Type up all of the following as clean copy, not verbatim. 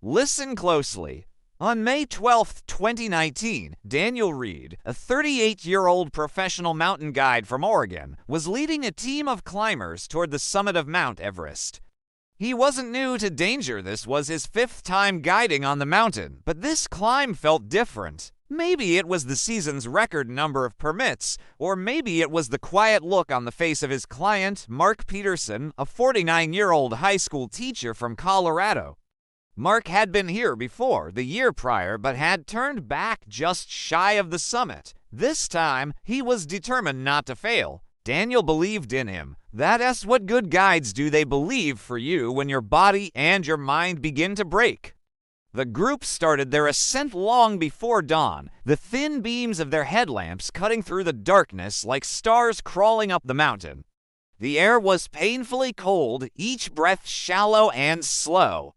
Listen closely. On May 12, 2019, Daniel Reed, a 38-year-old professional mountain guide from Oregon, was leading a team of climbers toward the summit of Mount Everest. He wasn't new to danger. This was his 5th time guiding on the mountain, but this climb felt different. Maybe it was the season's record number of permits, or maybe it was the quiet look on the face of his client, Mark Peterson, a 49-year-old high school teacher from Colorado. Mark had been here before, the year prior, but had turned back just shy of the summit. This time, he was determined not to fail. Daniel believed in him. That's what good guides do. They believe for you when your body and your mind begin to break. The group started their ascent long before dawn, the thin beams of their headlamps cutting through the darkness like stars crawling up the mountain. The air was painfully cold, each breath shallow and slow.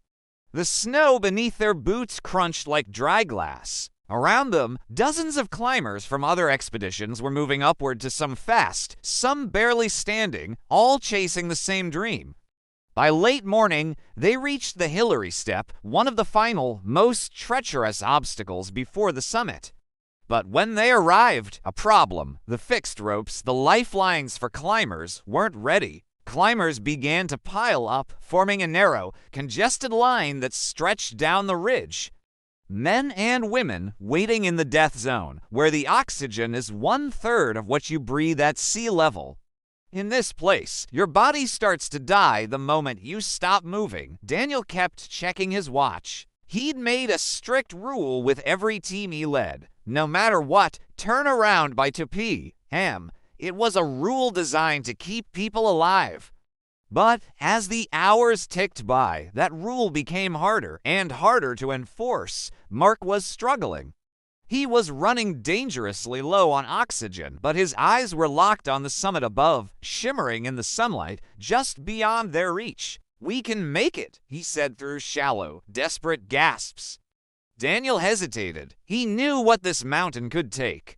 The snow beneath their boots crunched like dry glass. Around them, dozens of climbers from other expeditions were moving upward to some fast, some barely standing, all chasing the same dream. By late morning, they reached the Hillary Step, one of the final, most treacherous obstacles before the summit. But when they arrived, a problem. The fixed ropes, the lifelines for climbers, weren't ready. Climbers began to pile up, forming a narrow, congested line that stretched down the ridge. Men and women waiting in the death zone, where the oxygen is 1/3 of what you breathe at sea level. In this place, your body starts to die the moment you stop moving. Daniel kept checking his watch. He'd made a strict rule with every team he led. No matter what, turn around by 2 p.m. It was a rule designed to keep people alive. But as the hours ticked by, that rule became harder and harder to enforce. Mark was struggling. He was running dangerously low on oxygen, but his eyes were locked on the summit above, shimmering in the sunlight just beyond their reach. "We can make it," he said through shallow, desperate gasps. Daniel hesitated. He knew what this mountain could take.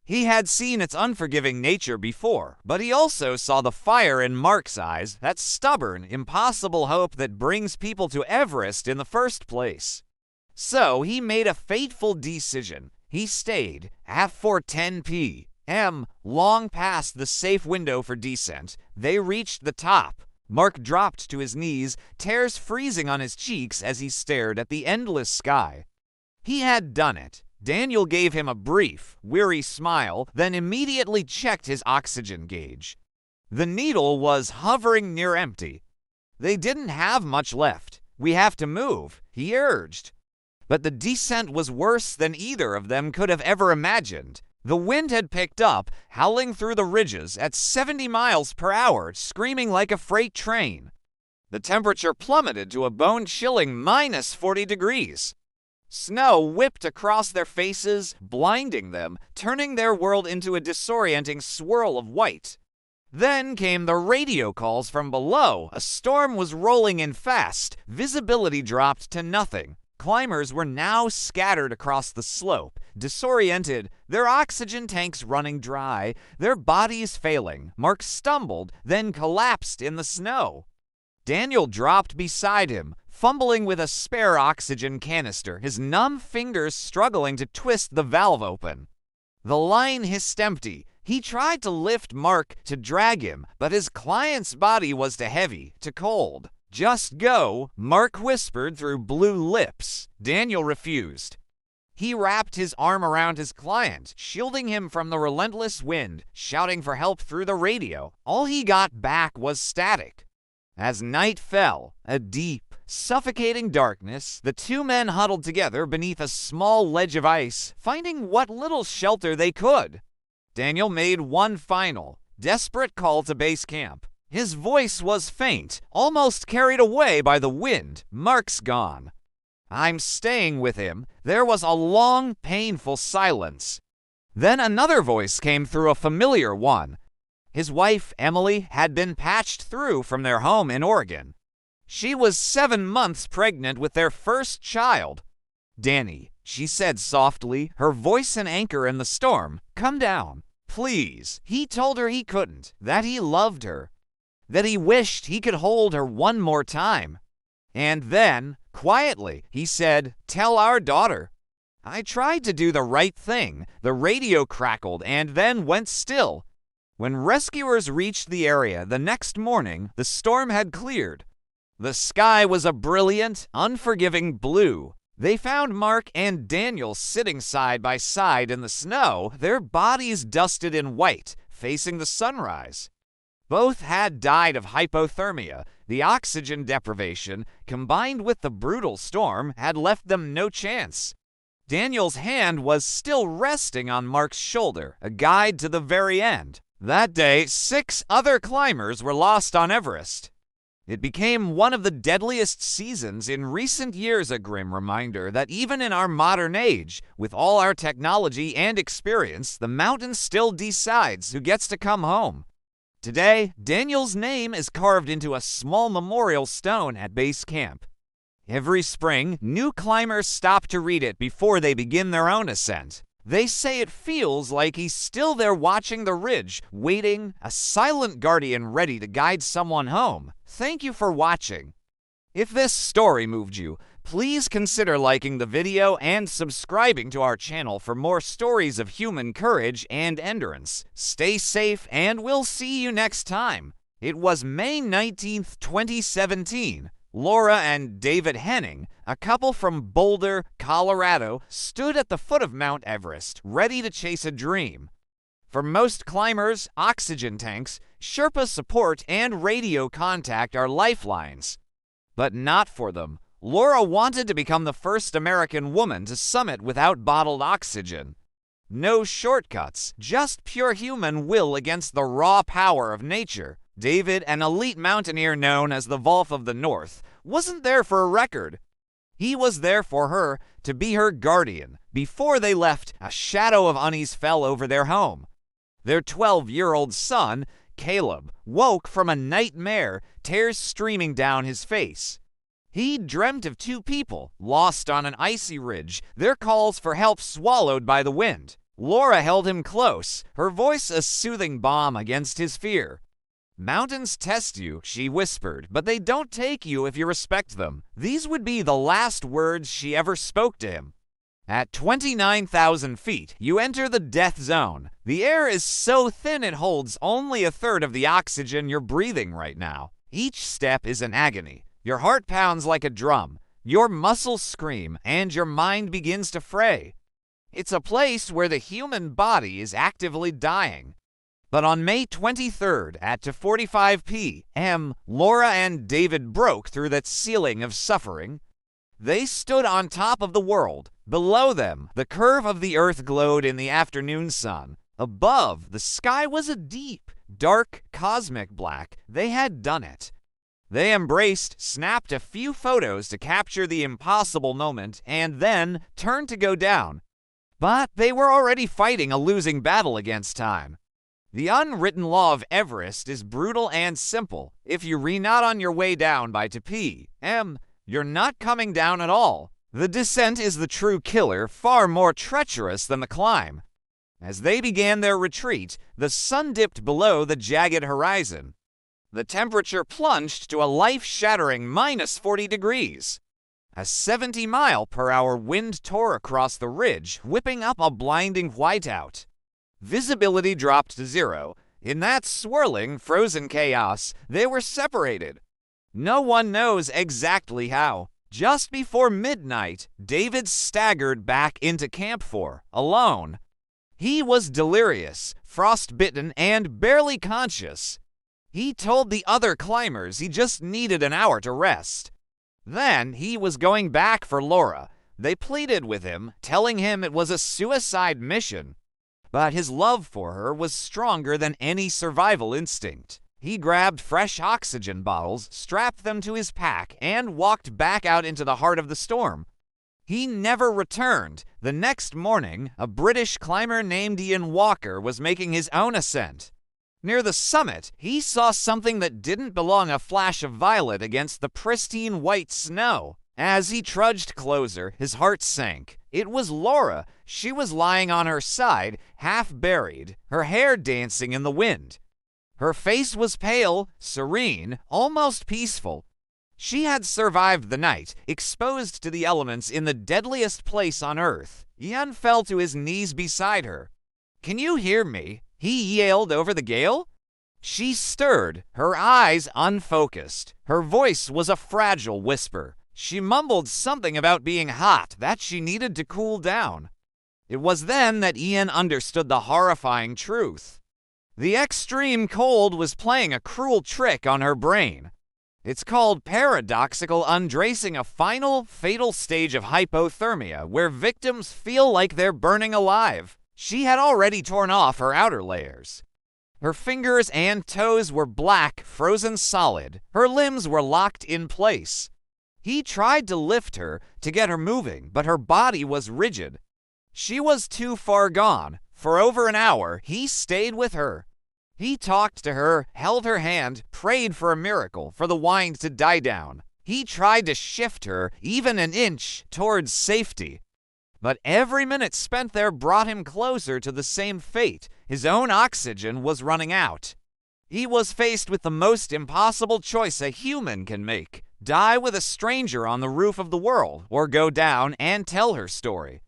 He had seen its unforgiving nature before, but he also saw the fire in Mark's eyes, that stubborn, impossible hope that brings people to Everest in the first place. So he made a fateful decision. He stayed, at 4:10 p.m., long past the safe window for descent. They reached the top. Mark dropped to his knees, tears freezing on his cheeks as he stared at the endless sky. He had done it. Daniel gave him a brief, weary smile, then immediately checked his oxygen gauge. The needle was hovering near empty. They didn't have much left. "We have to move," he urged. But the descent was worse than either of them could have ever imagined. The wind had picked up, howling through the ridges at 70 miles per hour, screaming like a freight train. The temperature plummeted to a bone-chilling -40 degrees. Snow whipped across their faces, blinding them, turning their world into a disorienting swirl of white. Then came the radio calls from below. A storm was rolling in fast. Visibility dropped to nothing. Climbers were now scattered across the slope, disoriented, their oxygen tanks running dry, their bodies failing. Mark stumbled, then collapsed in the snow. Daniel dropped beside him, fumbling with a spare oxygen canister, his numb fingers struggling to twist the valve open. The line hissed empty. He tried to lift Mark, to drag him, but his client's body was too heavy, too cold. "Just go," Mark whispered through blue lips. Daniel refused. He wrapped his arm around his client, shielding him from the relentless wind, shouting for help through the radio. All he got back was static. As night fell, a deep, suffocating darkness, the two men huddled together beneath a small ledge of ice, finding what little shelter they could. Daniel made one final, desperate call to base camp. His voice was faint, almost carried away by the wind. "Mark's gone." "I'm staying with him." There was a long, painful silence. Then another voice came through, a familiar one. His wife, Emily, had been patched through from their home in Oregon. She was 7 months pregnant with their first child. "Danny," she said softly, her voice an anchor in the storm, "come down, please." He told her he couldn't, that he loved her, that he wished he could hold her one more time. And then, quietly, he said, "Tell our daughter." I tried to do the right thing. The radio crackled and then went still. When rescuers reached the area the next morning, the storm had cleared. The sky was a brilliant, unforgiving blue. They found Mark and Daniel sitting side by side in the snow, their bodies dusted in white, facing the sunrise. Both had died of hypothermia. The oxygen deprivation, combined with the brutal storm, had left them no chance. Daniel's hand was still resting on Mark's shoulder, a guide to the very end. That day, 6 other climbers were lost on Everest. It became one of the deadliest seasons in recent years, a grim reminder that even in our modern age, with all our technology and experience, the mountain still decides who gets to come home. Today, Daniel's name is carved into a small memorial stone at base camp. Every spring, new climbers stop to read it before they begin their own ascent. They say it feels like he's still there watching the ridge, waiting, a silent guardian ready to guide someone home. Thank you for watching. If this story moved you, please consider liking the video and subscribing to our channel for more stories of human courage and endurance. Stay safe, and we'll see you next time. It was May 19th, 2017. Laura and David Henning, a couple from Boulder, Colorado, stood at the foot of Mount Everest, ready to chase a dream. For most climbers, oxygen tanks, Sherpa support, and radio contact are lifelines. But not for them. Laura wanted to become the first American woman to summit without bottled oxygen. No shortcuts, just pure human will against the raw power of nature. David, an elite mountaineer known as the Wolf of the North, wasn't there for a record. He was there for her, to be her guardian. Before they left, a shadow of unease fell over their home. Their 12-year-old son, Caleb, woke from a nightmare, tears streaming down his face. He dreamt of 2 people, lost on an icy ridge, their calls for help swallowed by the wind. Laura held him close, her voice a soothing balm against his fear. "Mountains test you," she whispered, "but they don't take you if you respect them." These would be the last words she ever spoke to him. At 29,000 feet, you enter the death zone. The air is so thin it holds only a third of the oxygen you're breathing right now. Each step is an agony. Your heart pounds like a drum, your muscles scream, and your mind begins to fray. It's a place where the human body is actively dying. But on May 23rd at 2:45 p.m., Laura and David broke through that ceiling of suffering. They stood on top of the world. Below them, the curve of the earth glowed in the afternoon sun. Above, the sky was a deep, dark, cosmic black. They had done it. They embraced, snapped a few photos to capture the impossible moment, and then turned to go down. But they were already fighting a losing battle against time. The unwritten law of Everest is brutal and simple. If you renot on your way down by 2 p.m., you're not coming down at all. The descent is the true killer, far more treacherous than the climb. As they began their retreat, the sun dipped below the jagged horizon. The temperature plunged to a life-shattering -40 degrees. A 70-mile-per-hour wind tore across the ridge, whipping up a blinding whiteout. Visibility dropped to 0. In that swirling, frozen chaos, they were separated. No one knows exactly how. Just before midnight, David staggered back into Camp 4, alone. He was delirious, frostbitten, and barely conscious. He told the other climbers he just needed an hour to rest. Then he was going back for Laura. They pleaded with him, telling him it was a suicide mission. But his love for her was stronger than any survival instinct. He grabbed fresh oxygen bottles, strapped them to his pack, and walked back out into the heart of the storm. He never returned. The next morning, a British climber named Ian Walker was making his own ascent. Near the summit, he saw something that didn't belong, a flash of violet against the pristine white snow. As he trudged closer, his heart sank. It was Laura. She was lying on her side, half buried, her hair dancing in the wind. Her face was pale, serene, almost peaceful. She had survived the night, exposed to the elements in the deadliest place on Earth. Ian fell to his knees beside her. "Can you hear me?" he yelled over the gale. She stirred, her eyes unfocused. Her voice was a fragile whisper. She mumbled something about being hot, that she needed to cool down. It was then that Ian understood the horrifying truth. The extreme cold was playing a cruel trick on her brain. It's called paradoxical undressing, a final, fatal stage of hypothermia where victims feel like they're burning alive. She had already torn off her outer layers. Her fingers and toes were black, frozen solid. Her limbs were locked in place. He tried to lift her, to get her moving, but her body was rigid. She was too far gone. For over an hour, he stayed with her. He talked to her, held her hand, prayed for a miracle, for the wind to die down. He tried to shift her, even an inch, towards safety. But every minute spent there brought him closer to the same fate. His own oxygen was running out. He was faced with the most impossible choice a human can make: die with a stranger on the roof of the world, or go down and tell her story.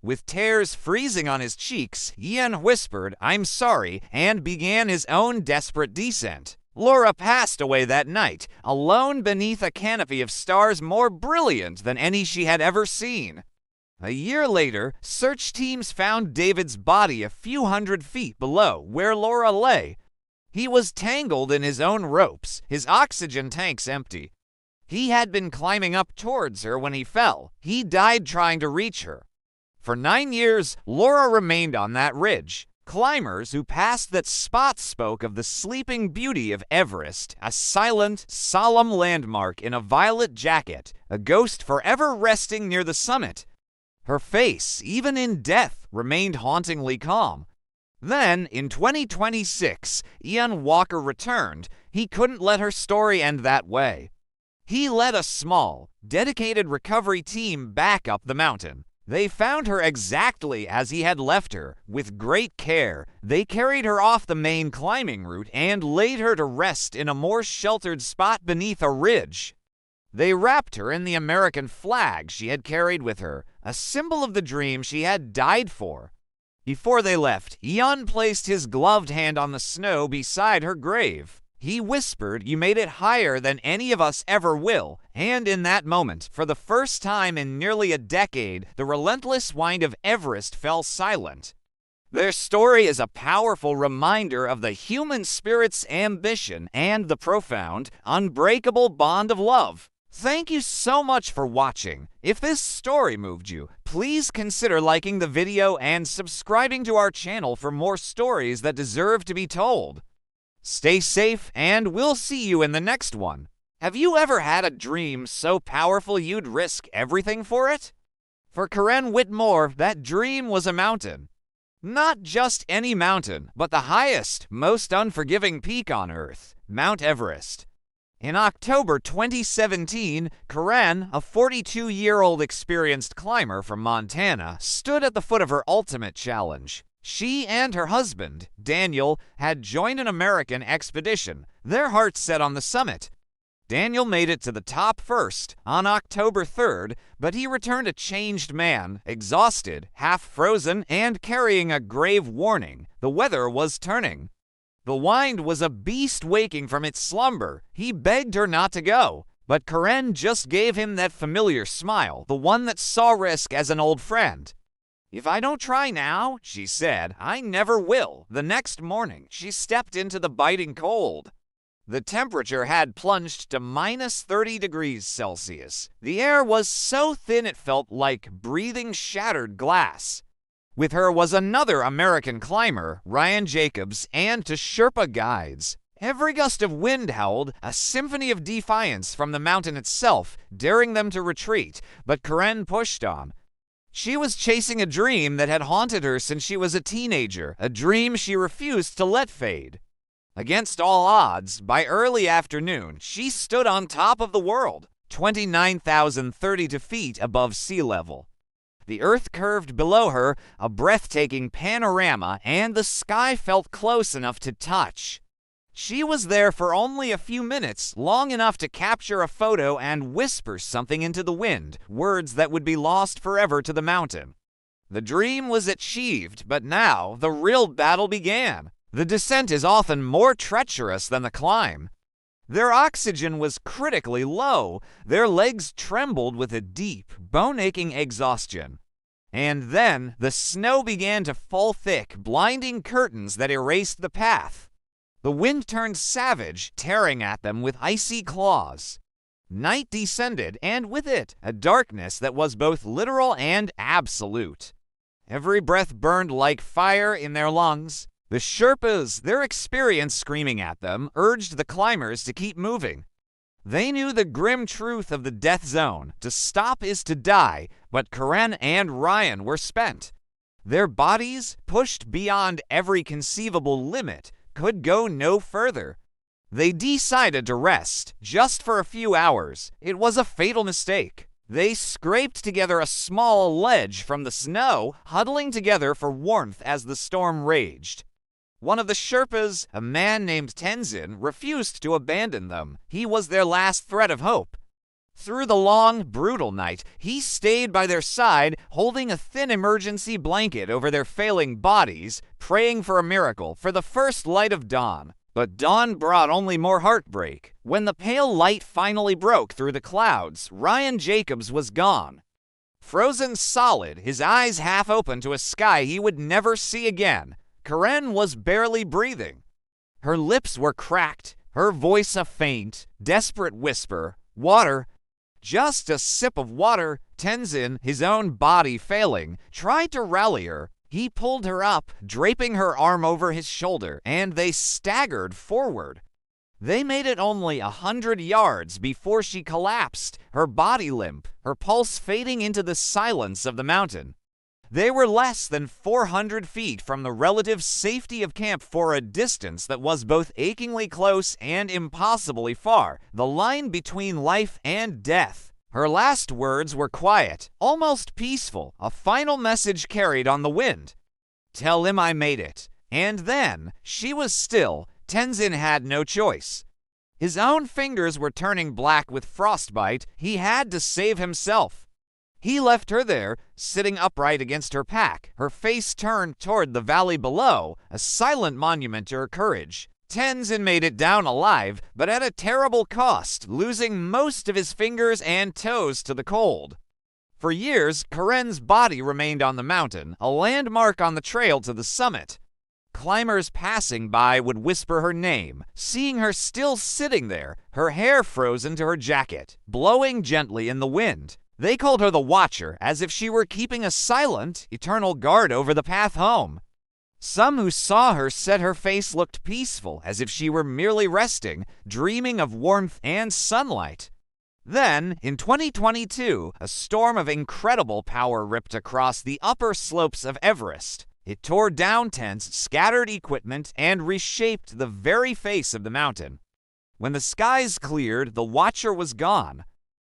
With tears freezing on his cheeks, Ian whispered, "I'm sorry," and began his own desperate descent. Laura passed away that night, alone beneath a canopy of stars more brilliant than any she had ever seen. A year later, search teams found David's body a few hundred feet below where Laura lay. He was tangled in his own ropes, his oxygen tanks empty. He had been climbing up towards her when he fell. He died trying to reach her. For 9 years, Laura remained on that ridge. Climbers who passed that spot spoke of the sleeping beauty of Everest, a silent, solemn landmark in a violet jacket, a ghost forever resting near the summit. Her face, even in death, remained hauntingly calm. Then, in 2026, Ian Walker returned. He couldn't let her story end that way. He led a small, dedicated recovery team back up the mountain. They found her exactly as he had left her. With great care, they carried her off the main climbing route and laid her to rest in a more sheltered spot beneath a ridge. They wrapped her in the American flag she had carried with her, a symbol of the dream she had died for. Before they left, Ian placed his gloved hand on the snow beside her grave. He whispered, "You made it higher than any of us ever will," and in that moment, for the first time in nearly a decade, the relentless wind of Everest fell silent. Their story is a powerful reminder of the human spirit's ambition and the profound, unbreakable bond of love. Thank you so much for watching. If this story moved you, please consider liking the video and subscribing to our channel for more stories that deserve to be told. Stay safe, and we'll see you in the next one. Have you ever had a dream so powerful you'd risk everything for it? For Karen Whitmore, that dream was a mountain. Not just any mountain, but the highest, most unforgiving peak on Earth, Mount Everest. In October 2017, Karen, a 42-year-old experienced climber from Montana, stood at the foot of her ultimate challenge. She and her husband, Daniel, had joined an American expedition, their hearts set on the summit. Daniel made it to the top first, on October 3rd, but he returned a changed man, exhausted, half-frozen, and carrying a grave warning. The weather was turning. The wind was a beast waking from its slumber. He begged her not to go, but Karen just gave him that familiar smile, the one that saw risk as an old friend. "If I don't try now," she said, "I never will." The next morning, she stepped into the biting cold. The temperature had plunged to minus 30 degrees Celsius. The air was so thin it felt like breathing shattered glass. With her was another American climber, Ryan Jacobs, and two Sherpa guides. Every gust of wind howled, a symphony of defiance from the mountain itself, daring them to retreat, but Karen pushed on. She was chasing a dream that had haunted her since she was a teenager, a dream she refused to let fade. Against all odds, by early afternoon, she stood on top of the world, 29,032 feet above sea level. The earth curved below her, a breathtaking panorama, and the sky felt close enough to touch. She was there for only a few minutes, long enough to capture a photo and whisper something into the wind, words that would be lost forever to the mountain. The dream was achieved, but now the real battle began. The descent is often more treacherous than the climb. Their oxygen was critically low. Their legs trembled with a deep, bone-aching exhaustion. And then the snow began to fall thick, blinding curtains that erased the path. The wind turned savage, tearing at them with icy claws. Night descended, and with it, a darkness that was both literal and absolute. Every breath burned like fire in their lungs. The Sherpas, their experience screaming at them, urged the climbers to keep moving. They knew the grim truth of the death zone. To stop is to die, but Karen and Ryan were spent. Their bodies, pushed beyond every conceivable limit, could go no further. They decided to rest, just for a few hours. It was a fatal mistake. They scraped together a small ledge from the snow, huddling together for warmth as the storm raged. One of the Sherpas, a man named Tenzin, refused to abandon them. He was their last thread of hope. Through the long, brutal night, he stayed by their side, holding a thin emergency blanket over their failing bodies, praying for a miracle, for the first light of dawn. But dawn brought only more heartbreak. When the pale light finally broke through the clouds, Ryan Jacobs was gone. Frozen solid, his eyes half open to a sky he would never see again, Karen was barely breathing. Her lips were cracked, her voice a faint, desperate whisper. Water. Just a sip of water. Tenzin, his own body failing, tried to rally her. He pulled her up, draping her arm over his shoulder, and they staggered forward. They made it only 100 yards before she collapsed, her body limp, her pulse fading into the silence of the mountain. They were less than 400 feet from the relative safety of camp for a distance that was both achingly close and impossibly far, the line between life and death. Her last words were quiet, almost peaceful, a final message carried on the wind. "Tell him I made it." And then, she was still. Tenzin had no choice. His own fingers were turning black with frostbite. He had to save himself. He left her there, sitting upright against her pack, her face turned toward the valley below, a silent monument to her courage. Tenzin made it down alive, but at a terrible cost, losing most of his fingers and toes to the cold. For years, Karen's body remained on the mountain, a landmark on the trail to the summit. Climbers passing by would whisper her name, seeing her still sitting there, her hair frozen to her jacket, blowing gently in the wind. They called her the Watcher, as if she were keeping a silent, eternal guard over the path home. Some who saw her said her face looked peaceful, as if she were merely resting, dreaming of warmth and sunlight. Then, in 2022, a storm of incredible power ripped across the upper slopes of Everest. It tore down tents, scattered equipment, and reshaped the very face of the mountain. When the skies cleared, the Watcher was gone.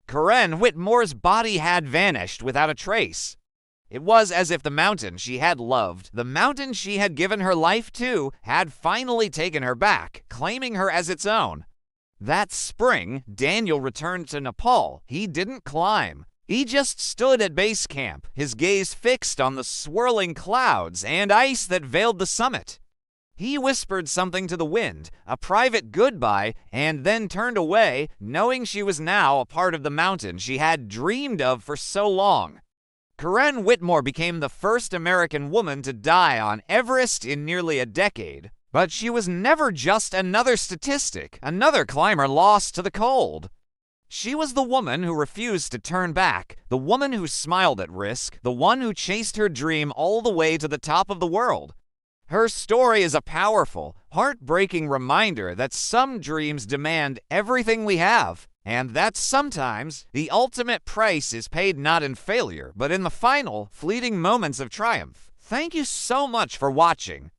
Karen Whitmore's body had vanished without a trace. It was as if the mountain she had loved, the mountain she had given her life to, had finally taken her back, claiming her as its own. That spring, Daniel returned to Nepal. He didn't climb. He just stood at base camp, his gaze fixed on the swirling clouds and ice that veiled the summit. He whispered something to the wind, a private goodbye, and then turned away, knowing she was now a part of the mountain she had dreamed of for so long. Karen Whitmore became the first American woman to die on Everest in nearly a decade. But she was never just another statistic, another climber lost to the cold. She was the woman who refused to turn back, the woman who smiled at risk, the one who chased her dream all the way to the top of the world. Her story is a powerful, heartbreaking reminder that some dreams demand everything we have, and that sometimes the ultimate price is paid not in failure, but in the final, fleeting moments of triumph. Thank you so much for watching.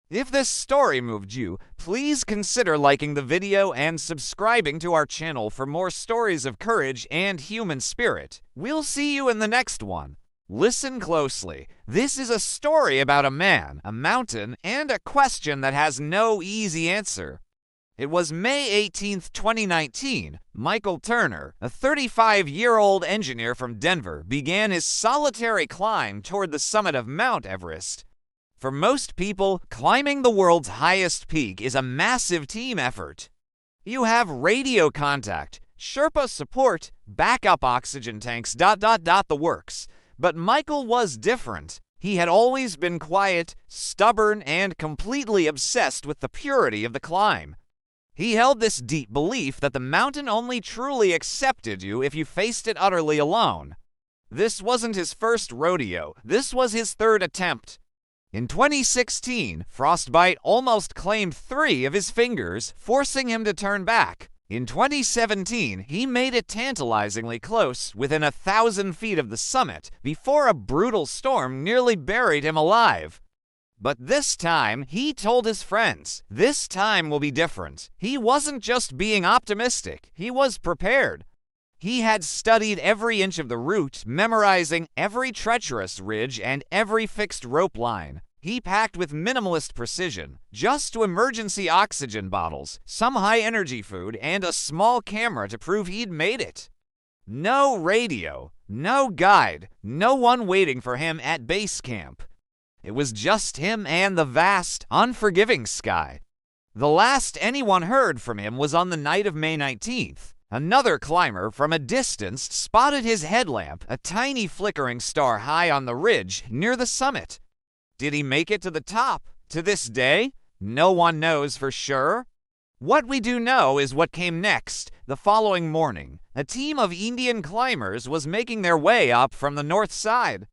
If this story moved you, please consider liking the video and subscribing to our channel for more stories of courage and human spirit. We'll see you in the next one. Listen closely. This is a story about a man, a mountain, and a question that has no easy answer. It was May 18, 2019. Michael Turner, a 35-year-old engineer from Denver, began his solitary climb toward the summit of Mount Everest. For most people, climbing the world's highest peak is a massive team effort. You have radio contact, Sherpa support, backup oxygen tanks, the works. But Michael was different. He had always been quiet, stubborn, and completely obsessed with the purity of the climb. He held this deep belief that the mountain only truly accepted you if you faced it utterly alone. This wasn't his first rodeo. This was his third attempt. In 2016, frostbite almost claimed 3 of his fingers, forcing him to turn back. In 2017, he made it tantalizingly close, within 1,000 feet of the summit, before a brutal storm nearly buried him alive. But this time, he told his friends, this time will be different. He wasn't just being optimistic, he was prepared. He had studied every inch of the route, memorizing every treacherous ridge and every fixed rope line. He packed with minimalist precision, just 2 emergency oxygen bottles, some high-energy food, and a small camera to prove he'd made it. No radio, no guide, no one waiting for him at base camp. It was just him and the vast, unforgiving sky. The last anyone heard from him was on the night of May 19th. Another climber from a distance spotted his headlamp, a tiny flickering star high on the ridge near the summit. Did he make it to the top? To this day, no one knows for sure. What we do know is what came next. The following morning, a team of Indian climbers was making their way up from the north side.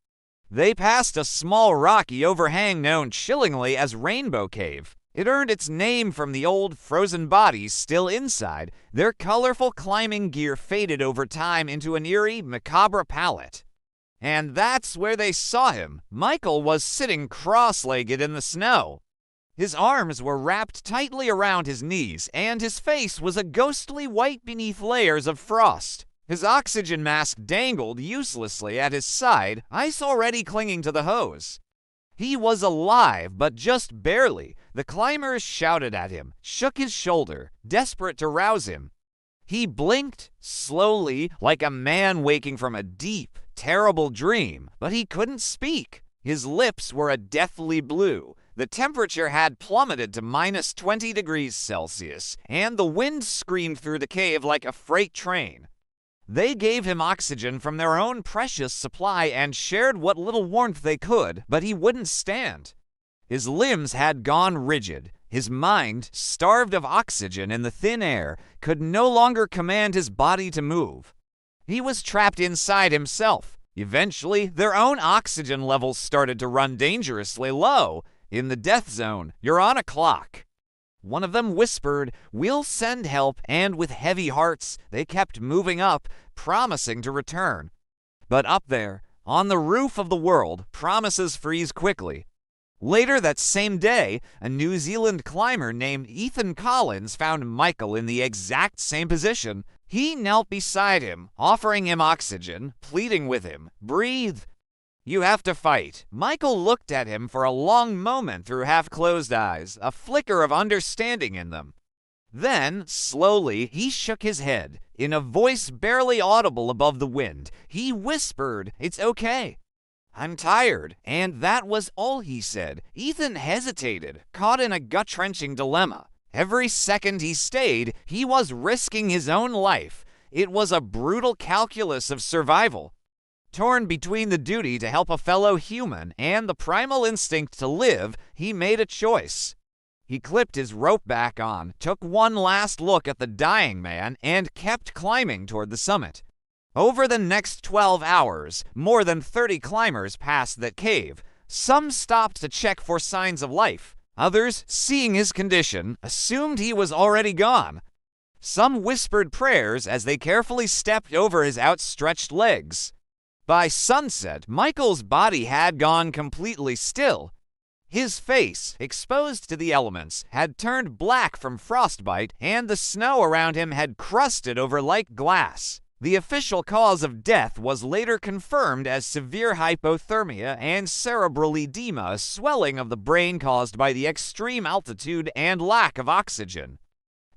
They passed a small rocky overhang known chillingly as Rainbow Cave. It earned its name from the old frozen bodies still inside. Their colorful climbing gear faded over time into an eerie, macabre palette. And that's where they saw him. Michael was sitting cross-legged in the snow. His arms were wrapped tightly around his knees, and his face was a ghostly white beneath layers of frost. His oxygen mask dangled uselessly at his side, ice already clinging to the hose. He was alive, but just barely. The climbers shouted at him, shook his shoulder, desperate to rouse him. He blinked, slowly, like a man waking from a deep, terrible dream, but he couldn't speak. His lips were a deathly blue. The temperature had plummeted to minus 20 degrees Celsius, and the wind screamed through the cave like a freight train. They gave him oxygen from their own precious supply and shared what little warmth they could, but he wouldn't stand. His limbs had gone rigid. His mind, starved of oxygen in the thin air, could no longer command his body to move. He was trapped inside himself. Eventually, their own oxygen levels started to run dangerously low. In the death zone, you're on a clock. One of them whispered, "We'll send help," and with heavy hearts, they kept moving up, promising to return. But up there, on the roof of the world, promises freeze quickly. Later that same day, a New Zealand climber named Ethan Collins found Michael in the exact same position. He knelt beside him, offering him oxygen, pleading with him, "Breathe. You have to fight." Michael looked at him for a long moment through half-closed eyes, a flicker of understanding in them. Then, slowly, he shook his head. In a voice barely audible above the wind, he whispered, "It's okay. I'm tired." And that was all he said. Ethan hesitated, caught in a gut-wrenching dilemma. Every second he stayed, he was risking his own life. It was a brutal calculus of survival. Torn between the duty to help a fellow human and the primal instinct to live, he made a choice. He clipped his rope back on, took one last look at the dying man, and kept climbing toward the summit. Over the next 12 hours, more than 30 climbers passed that cave. Some stopped to check for signs of life. Others, seeing his condition, assumed he was already gone. Some whispered prayers as they carefully stepped over his outstretched legs. By sunset, Michael's body had gone completely still. His face, exposed to the elements, had turned black from frostbite, and the snow around him had crusted over like glass. The official cause of death was later confirmed as severe hypothermia and cerebral edema, a swelling of the brain caused by the extreme altitude and lack of oxygen.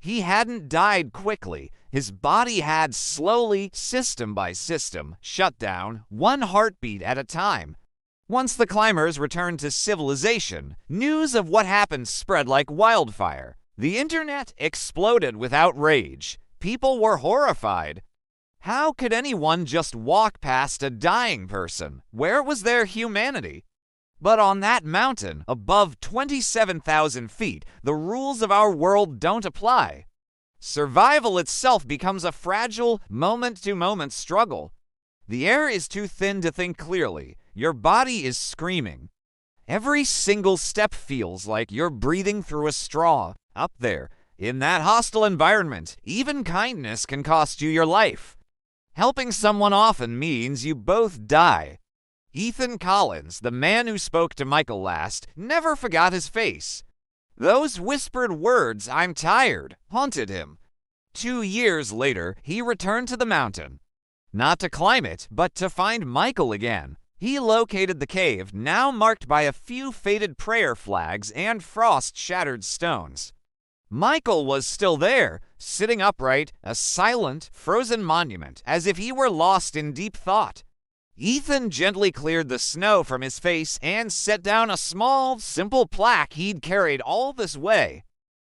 He hadn't died quickly. His body had slowly, system by system, shut down, one heartbeat at a time. Once the climbers returned to civilization, news of what happened spread like wildfire. The internet exploded with outrage. People were horrified. How could anyone just walk past a dying person? Where was their humanity? But on that mountain, above 27,000 feet, the rules of our world don't apply. Survival itself becomes a fragile, moment-to-moment struggle. The air is too thin to think clearly. Your body is screaming. Every single step feels like you're breathing through a straw. Up there, in that hostile environment, even kindness can cost you your life. Helping someone often means you both die. Ethan Collins, the man who spoke to Michael last, never forgot his face. Those whispered words, "I'm tired," haunted him. 2 years later, he returned to the mountain. Not to climb it, but to find Michael again. He located the cave, now marked by a few faded prayer flags and frost-shattered stones. Michael was still there, sitting upright, a silent, frozen monument, as if he were lost in deep thought. Ethan gently cleared the snow from his face and set down a small, simple plaque he'd carried all this way.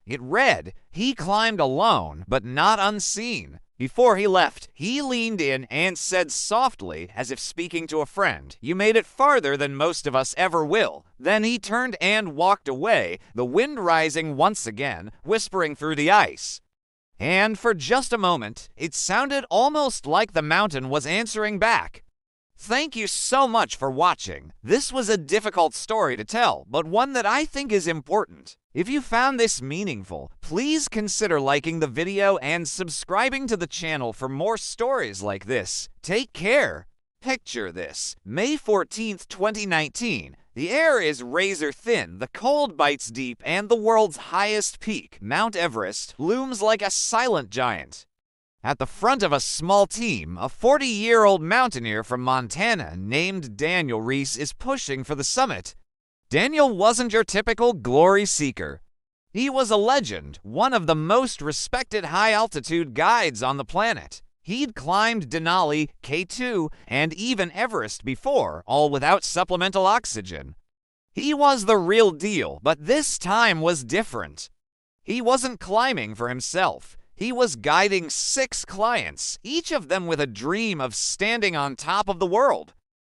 It read, "He climbed alone, but not unseen." Before he left, he leaned in and said softly, as if speaking to a friend, "You made it farther than most of us ever will." Then he turned and walked away, the wind rising once again, whispering through the ice. And for just a moment, it sounded almost like the mountain was answering back. Thank you so much for watching. This was a difficult story to tell, but one that I think is important. If you found this meaningful, please consider liking the video and subscribing to the channel for more stories like this. Take care. Picture this. May 14th, 2019. The air is razor thin, the cold bites deep, and the world's highest peak, Mount Everest, looms like a silent giant. At the front of a small team, a 40-year-old mountaineer from Montana named Daniel Reese is pushing for the summit. Daniel wasn't your typical glory seeker. He was a legend, one of the most respected high-altitude guides on the planet. He'd climbed Denali, K2, and even Everest before, all without supplemental oxygen. He was the real deal, but this time was different. He wasn't climbing for himself. He was guiding 6 clients, each of them with a dream of standing on top of the world.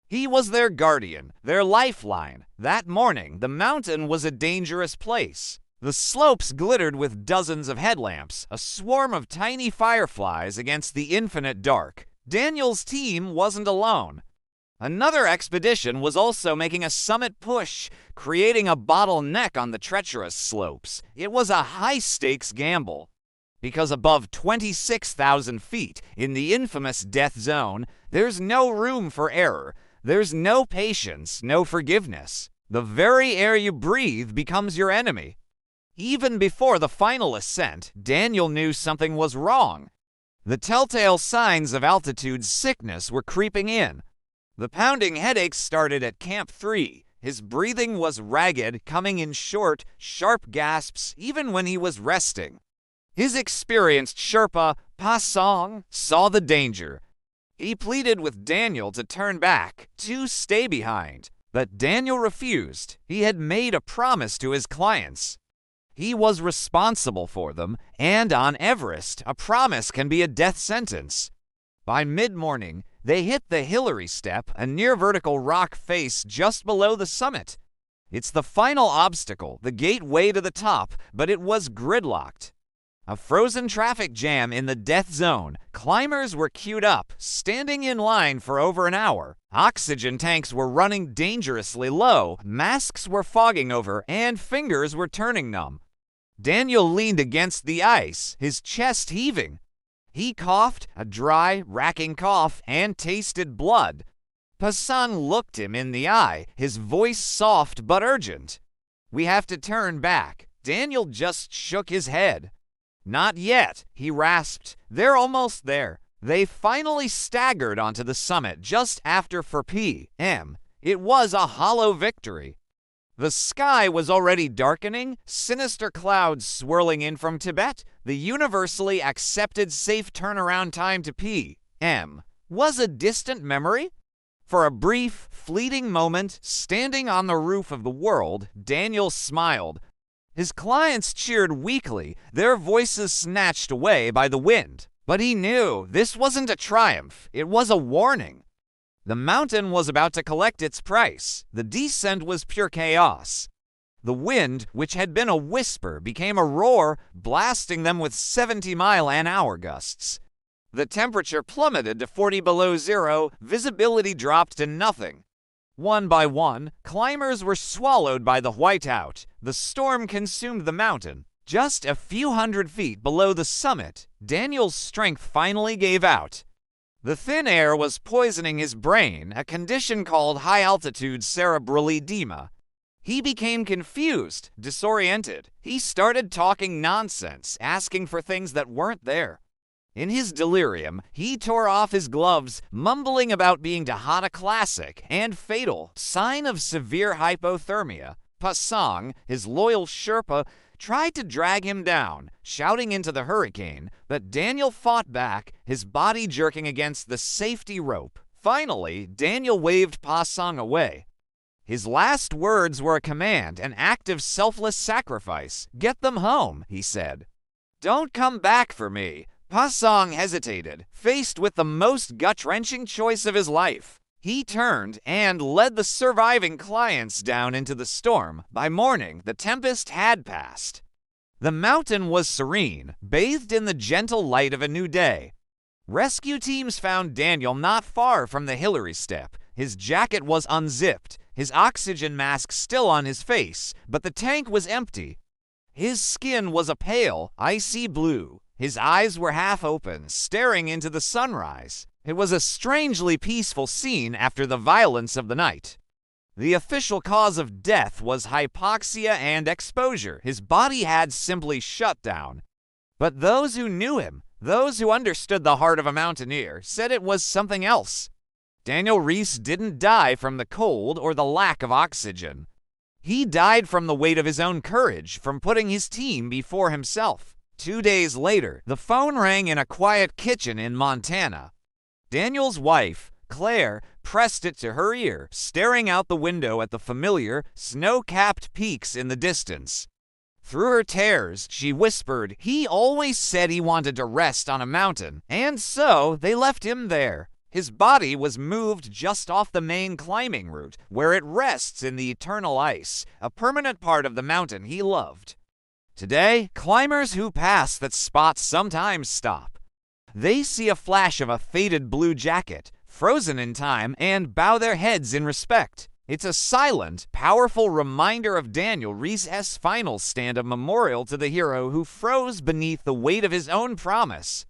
He was their guardian, their lifeline. That morning, the mountain was a dangerous place. The slopes glittered with dozens of headlamps, a swarm of tiny fireflies against the infinite dark. Daniel's team wasn't alone. Another expedition was also making a summit push, creating a bottleneck on the treacherous slopes. It was a high-stakes gamble. Because above 26,000 feet, in the infamous death zone, there's no room for error. There's no patience, no forgiveness. The very air you breathe becomes your enemy. Even before the final ascent, Daniel knew something was wrong. The telltale signs of altitude sickness were creeping in. The pounding headaches started at Camp 3. His breathing was ragged, coming in short, sharp gasps even when he was resting. His experienced Sherpa, Pa Song, saw the danger. He pleaded with Daniel to turn back, to stay behind. But Daniel refused. He had made a promise to his clients. He was responsible for them, and on Everest, a promise can be a death sentence. By mid-morning, they hit the Hillary Step, a near-vertical rock face just below the summit. It's the final obstacle, the gateway to the top, but it was gridlocked. A frozen traffic jam in the death zone. Climbers were queued up, standing in line for over an hour. Oxygen tanks were running dangerously low, masks were fogging over, and fingers were turning numb. Daniel leaned against the ice, his chest heaving. He coughed, a dry, racking cough, and tasted blood. Pasang looked him in the eye, his voice soft but urgent. "We have to turn back." Daniel just shook his head. "Not yet," he rasped. "They're almost there." They finally staggered onto the summit just after 4 p.m. It was a hollow victory. The sky was already darkening, sinister clouds swirling in from Tibet. The universally accepted safe turnaround time to PM was a distant memory. For a brief, fleeting moment, standing on the roof of the world, Daniel smiled. His clients cheered weakly, their voices snatched away by the wind. But he knew this wasn't a triumph, it was a warning. The mountain was about to collect its price. The descent was pure chaos. The wind, which had been a whisper, became a roar, blasting them with 70-mile-an-hour gusts. The temperature plummeted to 40 below zero, visibility dropped to nothing. One by one, climbers were swallowed by the whiteout. The storm consumed the mountain. Just a few hundred feet below the summit, Daniel's strength finally gave out. The thin air was poisoning his brain, a condition called high-altitude cerebral edema. He became confused, disoriented. He started talking nonsense, asking for things that weren't there. In his delirium, he tore off his gloves, mumbling about being too hot a classic and fatal sign of severe hypothermia. Pasang, his loyal Sherpa, tried to drag him down, shouting into the hurricane, but Daniel fought back, his body jerking against the safety rope. Finally, Daniel waved Pasang away. His last words were a command, an act of selfless sacrifice. "Get them home," he said. "Don't come back for me." Pasang hesitated, faced with the most gut-wrenching choice of his life. He turned and led the surviving clients down into the storm. By morning, the tempest had passed. The mountain was serene, bathed in the gentle light of a new day. Rescue teams found Daniel not far from the Hillary Step. His jacket was unzipped, his oxygen mask still on his face, but the tank was empty. His skin was a pale, icy blue. His eyes were half open, staring into the sunrise. It was a strangely peaceful scene after the violence of the night. The official cause of death was hypoxia and exposure. His body had simply shut down. But those who knew him, those who understood the heart of a mountaineer, said it was something else. Daniel Reese didn't die from the cold or the lack of oxygen. He died from the weight of his own courage, from putting his team before himself. 2 days later, the phone rang in a quiet kitchen in Montana. Daniel's wife, Claire, pressed it to her ear, staring out the window at the familiar, snow-capped peaks in the distance. Through her tears, she whispered, "He always said he wanted to rest on a mountain, and so they left him there." His body was moved just off the main climbing route, where it rests in the eternal ice, a permanent part of the mountain he loved. Today, climbers who pass that spot sometimes stop. They see a flash of a faded blue jacket, frozen in time, and bow their heads in respect. It's a silent, powerful reminder of Daniel Reese's final stand, a memorial to the hero who froze beneath the weight of his own promise.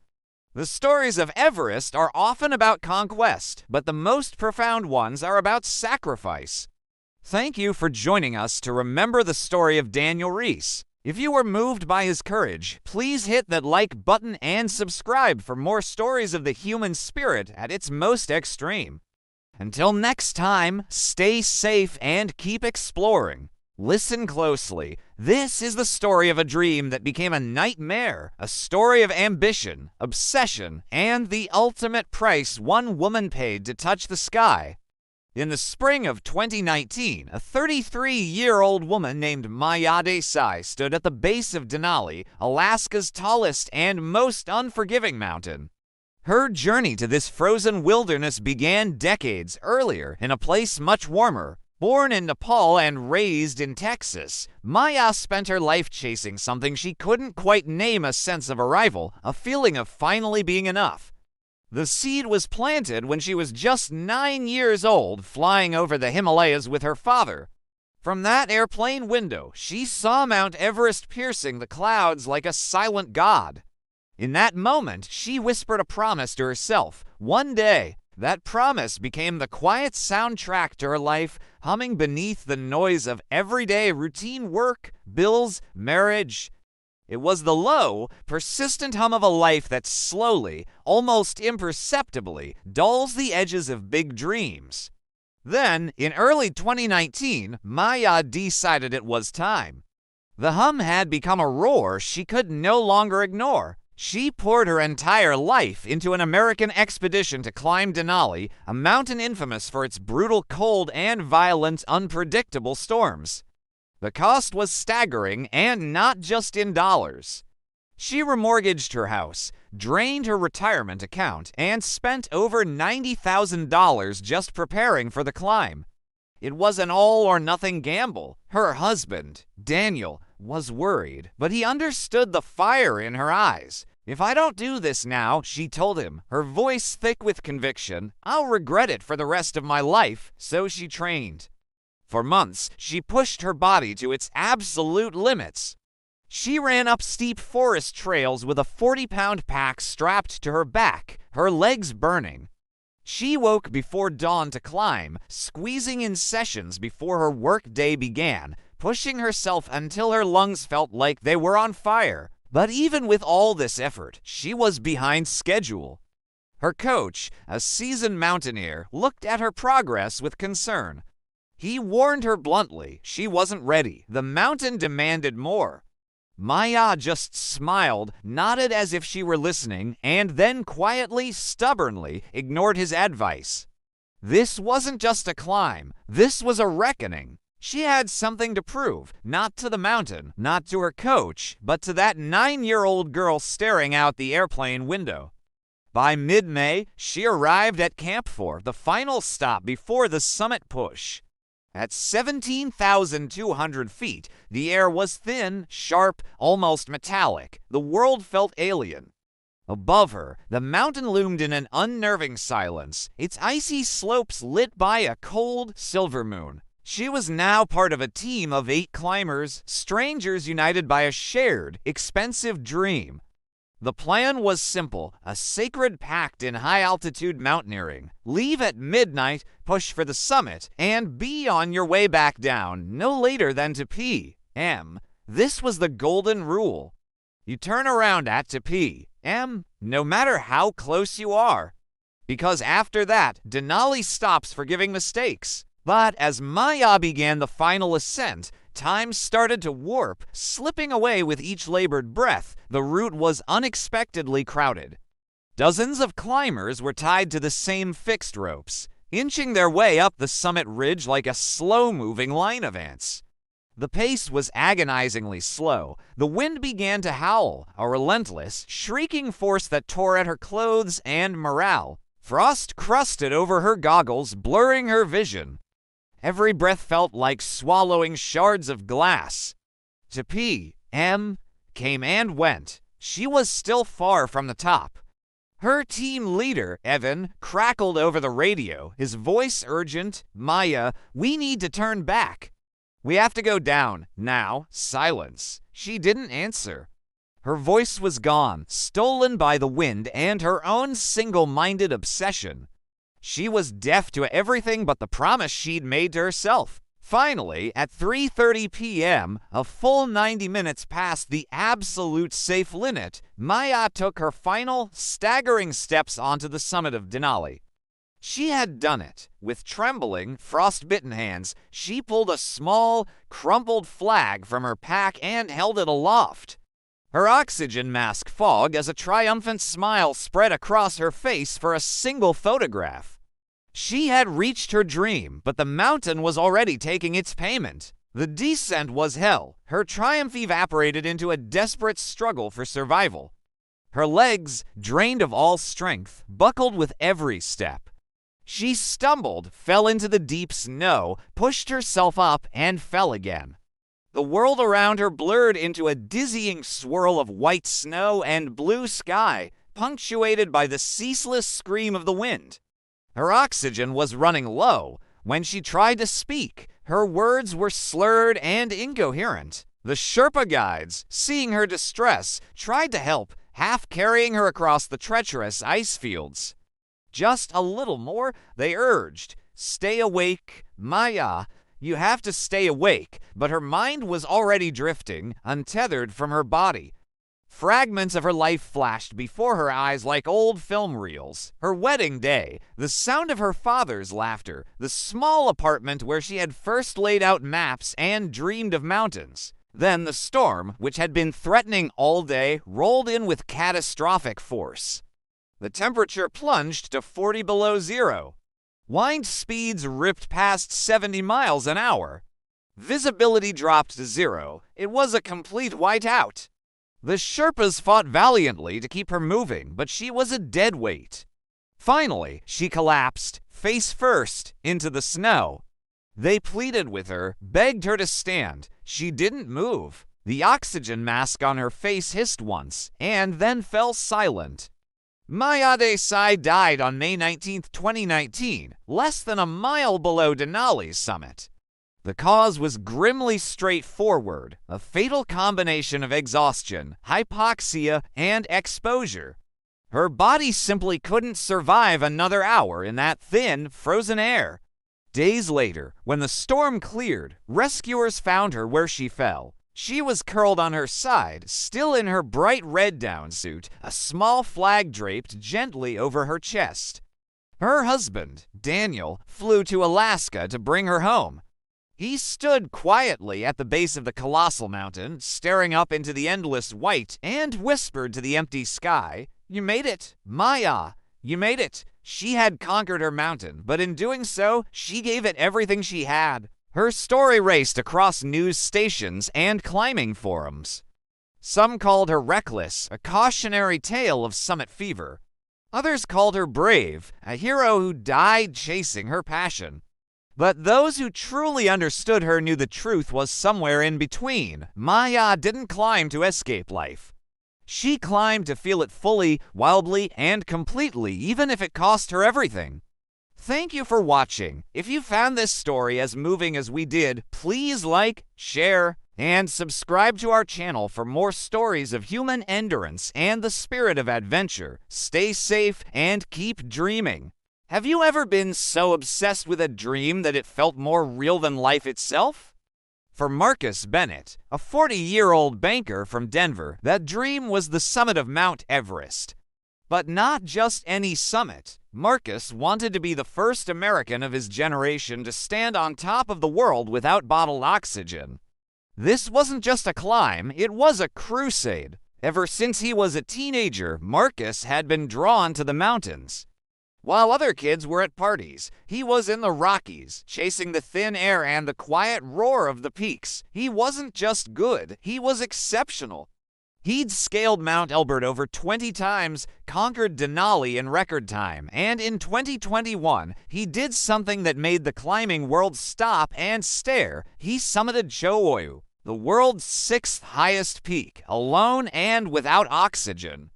The stories of Everest are often about conquest, but the most profound ones are about sacrifice. Thank you for joining us to remember the story of Daniel Reese. If you were moved by his courage, please hit that like button and subscribe for more stories of the human spirit at its most extreme. Until next time, stay safe and keep exploring. Listen closely. This is the story of a dream that became a nightmare, a story of ambition, obsession, and the ultimate price one woman paid to touch the sky. In the spring of 2019, a 33-year-old woman named Maya Desai stood at the base of Denali, Alaska's tallest and most unforgiving mountain. Her journey to this frozen wilderness began decades earlier in a place much warmer. Born in Nepal and raised in Texas, Maya spent her life chasing something she couldn't quite name, a sense of arrival, a feeling of finally being enough. The seed was planted when she was just 9 years old, flying over the Himalayas with her father. From that airplane window, she saw Mount Everest piercing the clouds like a silent god. In that moment, she whispered a promise to herself. One day, that promise became the quiet soundtrack to her life, humming beneath the noise of everyday routine work, bills, marriage. It was the low, persistent hum of a life that slowly, almost imperceptibly, dulls the edges of big dreams. Then, in early 2019, Maya decided it was time. The hum had become a roar she could no longer ignore. She poured her entire life into an American expedition to climb Denali, a mountain infamous for its brutal cold and violent, unpredictable storms. The cost was staggering, and not just in dollars. She remortgaged her house, drained her retirement account, and spent over $90,000 just preparing for the climb. It was an all-or-nothing gamble. Her husband, Daniel, was worried, but he understood the fire in her eyes. "If I don't do this now," she told him, her voice thick with conviction, "I'll regret it for the rest of my life." So she trained. For months, she pushed her body to its absolute limits. She ran up steep forest trails with a 40-pound pack strapped to her back, her legs burning. She woke before dawn to climb, squeezing in sessions before her work day began, pushing herself until her lungs felt like they were on fire. But even with all this effort, she was behind schedule. Her coach, a seasoned mountaineer, looked at her progress with concern. He warned her bluntly she wasn't ready. The mountain demanded more. Maya just smiled, nodded as if she were listening, and then quietly, stubbornly ignored his advice. This wasn't just a climb. This was a reckoning. She had something to prove, not to the mountain, not to her coach, but to that 9-year-old girl staring out the airplane window. By mid-May, she arrived at Camp 4, the final stop before the summit push. At 17,200 feet, the air was thin, sharp, almost metallic. The world felt alien. Above her, the mountain loomed in an unnerving silence, its icy slopes lit by a cold, silver moon. She was now part of a team of 8 climbers, strangers united by a shared, expensive dream. The plan was simple, a sacred pact in high-altitude mountaineering. Leave at midnight, push for the summit, and be on your way back down no later than to p.m. This was the golden rule. You turn around at to p.m. no matter how close you are. Because after that, Denali stops forgiving mistakes. But as Maya began the final ascent, time started to warp, slipping away with each labored breath. The route was unexpectedly crowded. Dozens of climbers were tied to the same fixed ropes, inching their way up the summit ridge like a slow-moving line of ants. The pace was agonizingly slow. The wind began to howl, a relentless, shrieking force that tore at her clothes and morale. Frost crusted over her goggles, blurring her vision. Every breath felt like swallowing shards of glass. To p.m. came and went. She was still far from the top. Her team leader, Evan, crackled over the radio, his voice urgent. "Maya, we need to turn back. We have to go down. Now." Silence. She didn't answer. Her voice was gone, stolen by the wind and her own single-minded obsession. She was deaf to everything but the promise she'd made to herself. Finally, at 3:30 p.m., a full 90 minutes past the absolute safe limit, Maya took her final, staggering steps onto the summit of Denali. She had done it. With trembling, frost-bitten hands, she pulled a small, crumpled flag from her pack and held it aloft. Her oxygen mask fogged as a triumphant smile spread across her face for a single photograph. She had reached her dream, but the mountain was already taking its payment. The descent was hell. Her triumph evaporated into a desperate struggle for survival. Her legs, drained of all strength, buckled with every step. She stumbled, fell into the deep snow, pushed herself up, and fell again. The world around her blurred into a dizzying swirl of white snow and blue sky, punctuated by the ceaseless scream of the wind. Her oxygen was running low. When she tried to speak, her words were slurred and incoherent. The Sherpa guides, seeing her distress, tried to help, half carrying her across the treacherous ice fields. "Just a little more," they urged. "Stay awake, Maya. You have to stay awake," but her mind was already drifting, untethered from her body. Fragments of her life flashed before her eyes like old film reels. Her wedding day, the sound of her father's laughter, the small apartment where she had first laid out maps and dreamed of mountains. Then the storm, which had been threatening all day, rolled in with catastrophic force. The temperature plunged to 40 below zero. Wind speeds ripped past 70 miles an hour. Visibility dropped to zero. It was a complete whiteout. The Sherpas fought valiantly to keep her moving, but she was a dead weight. Finally, she collapsed, face first, into the snow. They pleaded with her, begged her to stand. She didn't move. The oxygen mask on her face hissed once, and then fell silent. Maya Desai died on May 19, 2019, less than a mile below Denali's summit. The cause was grimly straightforward, a fatal combination of exhaustion, hypoxia, and exposure. Her body simply couldn't survive another hour in that thin, frozen air. Days later, when the storm cleared, rescuers found her where she fell. She was curled on her side, still in her bright red down suit, a small flag draped gently over her chest. Her husband, Daniel, flew to Alaska to bring her home. He stood quietly at the base of the colossal mountain, staring up into the endless white, and whispered to the empty sky, "You made it, Maya, you made it." She had conquered her mountain, but in doing so, she gave it everything she had. Her story raced across news stations and climbing forums. Some called her reckless, a cautionary tale of summit fever. Others called her brave, a hero who died chasing her passion. But those who truly understood her knew the truth was somewhere in between. Maya didn't climb to escape life. She climbed to feel it fully, wildly, and completely, even if it cost her everything. Thank you for watching. If you found this story as moving as we did, please like, share, and subscribe to our channel for more stories of human endurance and the spirit of adventure. Stay safe and keep dreaming. Have you ever been so obsessed with a dream that it felt more real than life itself? For Marcus Bennett, a 40-year-old banker from Denver, that dream was the summit of Mount Everest. But not just any summit. Marcus wanted to be the first American of his generation to stand on top of the world without bottled oxygen. This wasn't just a climb, it was a crusade. Ever since he was a teenager, Marcus had been drawn to the mountains. While other kids were at parties, he was in the Rockies, chasing the thin air and the quiet roar of the peaks. He wasn't just good, he was exceptional. He'd scaled Mount Elbert over 20 times, conquered Denali in record time, and in 2021, he did something that made the climbing world stop and stare. He summited Cho'oyu, the world's 6th highest peak, alone and without oxygen.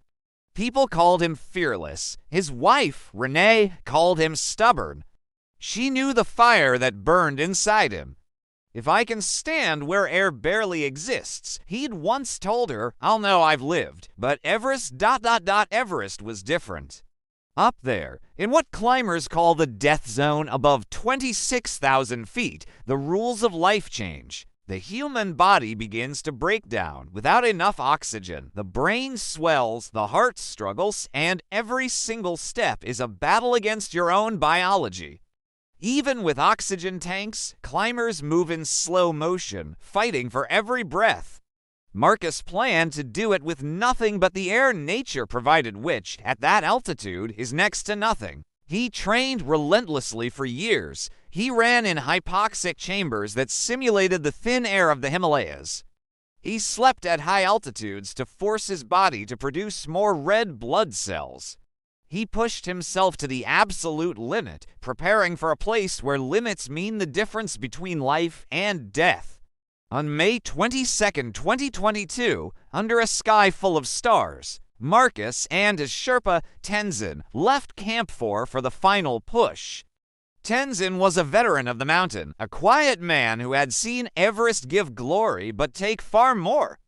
People called him fearless. His wife, Renee, called him stubborn. She knew the fire that burned inside him. "If I can stand where air barely exists," he'd once told her, "I'll know I've lived." But Everest was different. Up there, in what climbers call the death zone above 26,000 feet, the rules of life change. The human body begins to break down. Without enough oxygen, the brain swells, the heart struggles, and every single step is a battle against your own biology. Even with oxygen tanks, climbers move in slow motion, fighting for every breath. Marcus planned to do it with nothing but the air nature provided, which, at that altitude, is next to nothing. He trained relentlessly for years. He ran in hypoxic chambers that simulated the thin air of the Himalayas. He slept at high altitudes to force his body to produce more red blood cells. He pushed himself to the absolute limit, preparing for a place where limits mean the difference between life and death. On May 22, 2022, under a sky full of stars, Marcus and his Sherpa, Tenzin, left Camp 4 for the final push. Tenzin was a veteran of the mountain, a quiet man who had seen Everest give glory but take far more.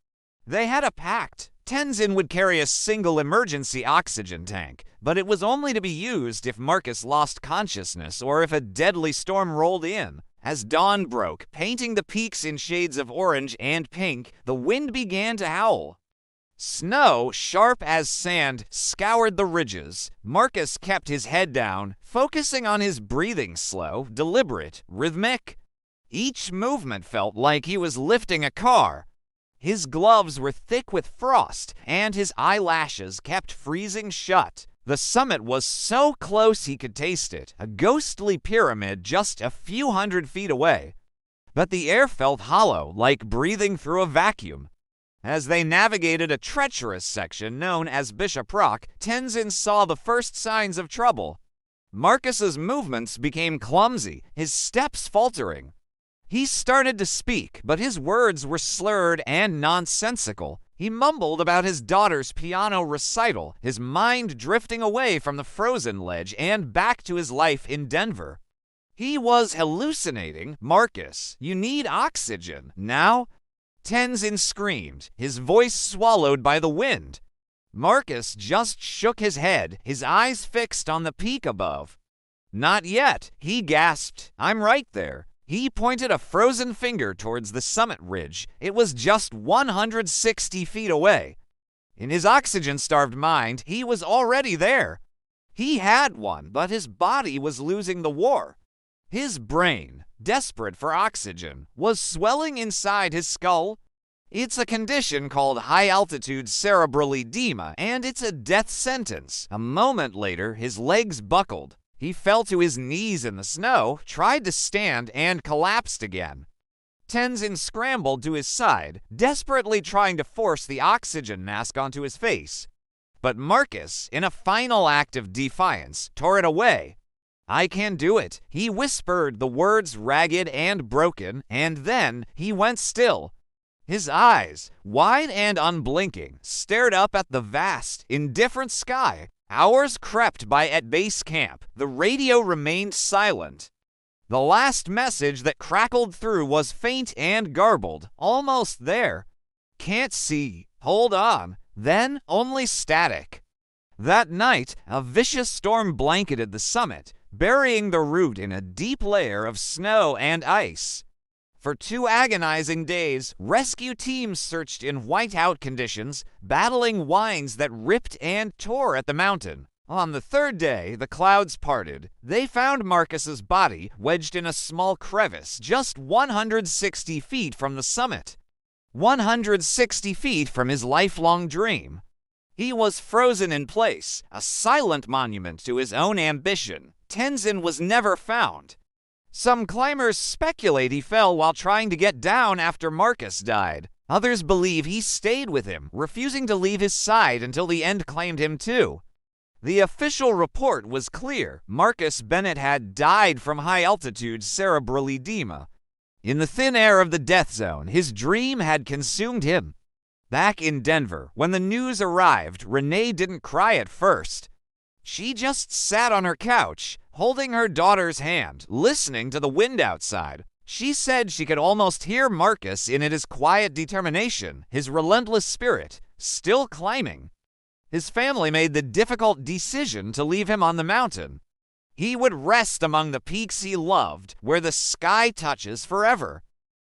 They had a pact. Tenzin would carry a single emergency oxygen tank, but it was only to be used if Marcus lost consciousness or if a deadly storm rolled in. As dawn broke, painting the peaks in shades of orange and pink, the wind began to howl. Snow, sharp as sand, scoured the ridges. Marcus kept his head down, focusing on his breathing, slow, deliberate, rhythmic. Each movement felt like he was lifting a car. His gloves were thick with frost, and his eyelashes kept freezing shut. The summit was so close he could taste it, a ghostly pyramid just a few hundred feet away. But the air felt hollow, like breathing through a vacuum. As they navigated a treacherous section known as Bishop Rock, Tenzin saw the first signs of trouble. Marcus's movements became clumsy, his steps faltering. He started to speak, but his words were slurred and nonsensical. He mumbled about his daughter's piano recital, his mind drifting away from the frozen ledge and back to his life in Denver. He was hallucinating. Marcus, you need oxygen. Now? Tenzin screamed, his voice swallowed by the wind. Marcus just shook his head, his eyes fixed on the peak above. Not yet, he gasped. I'm right there. He pointed a frozen finger towards the summit ridge. It was just 160 feet away. In his oxygen-starved mind, he was already there. He had one, but his body was losing the war. His brain, desperate for oxygen, was swelling inside his skull. It's a condition called high-altitude cerebral edema, and it's a death sentence. A moment later, his legs buckled. He fell to his knees in the snow, tried to stand, and collapsed again. Tenzin scrambled to his side, desperately trying to force the oxygen mask onto his face. But Marcus, in a final act of defiance, tore it away. I can do it, he whispered, the words ragged and broken, and then he went still. His eyes, wide and unblinking, stared up at the vast, indifferent sky. Hours crept by at base camp. The radio remained silent. The last message that crackled through was faint and garbled. Almost there. Can't see. Hold on. Then only static. That night, a vicious storm blanketed the summit, burying the route in a deep layer of snow and ice. For 2 agonizing days, rescue teams searched in whiteout conditions, battling winds that ripped and tore at the mountain. On the 3rd day, the clouds parted. They found Marcus's body wedged in a small crevice just 160 feet from the summit. 160 feet from his lifelong dream. He was frozen in place, a silent monument to his own ambition. Tenzin was never found. Some climbers speculate he fell while trying to get down after Marcus died. Others believe he stayed with him, refusing to leave his side until the end claimed him too. The official report was clear. Marcus Bennett had died from high-altitude cerebral edema. In the thin air of the death zone, his dream had consumed him. Back in Denver, when the news arrived, Renee didn't cry at first. She just sat on her couch, holding her daughter's hand, listening to the wind outside. She said she could almost hear Marcus in his quiet determination, his relentless spirit, still climbing. His family made the difficult decision to leave him on the mountain. He would rest among the peaks he loved, where the sky touches forever.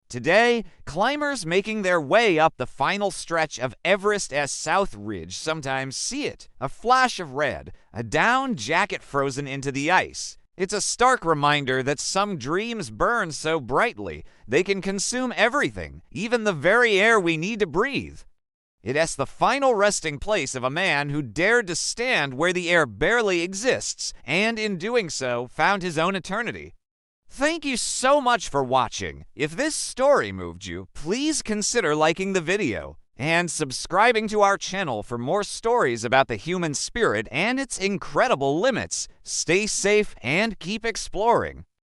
Today, climbers making their way up the final stretch of Everest's South Ridge sometimes see it, a flash of red, a down jacket frozen into the ice. It's a stark reminder that some dreams burn so brightly they can consume everything, even the very air we need to breathe. It's the final resting place of a man who dared to stand where the air barely exists, and in doing so, found his own eternity. Thank you so much for watching. If this story moved you, please consider liking the video and subscribing to our channel for more stories about the human spirit and its incredible limits. Stay safe and keep exploring.